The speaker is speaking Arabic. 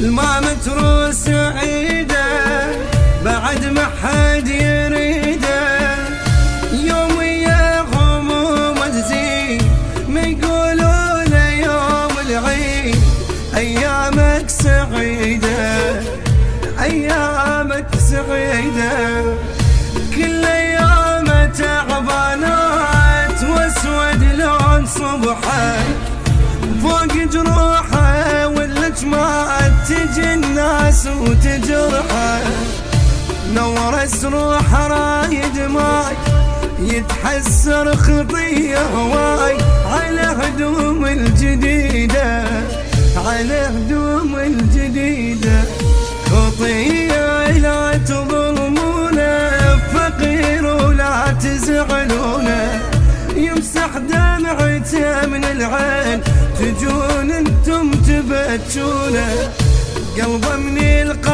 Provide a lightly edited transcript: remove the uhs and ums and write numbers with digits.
ما متروس عيده بعد ما حد يريده، يوم يا هموم تزيد ما يقولوا له يوم العيد. ايامك سعيده ايامك سعيده، كل ايام تعبانات واسود لون صبحك فوق جروحه، والجماعة تجي الناس وتجرحه. نور اسروح رايد ماي يتحسر خطيه هواي على هدوم الجديده، على هدوم الجديده. خطيه لا تظلمونه، فقير ولا تزعلونه، يمسح دمعته من العين تجون انتم تبتشونه. قلبه من القلب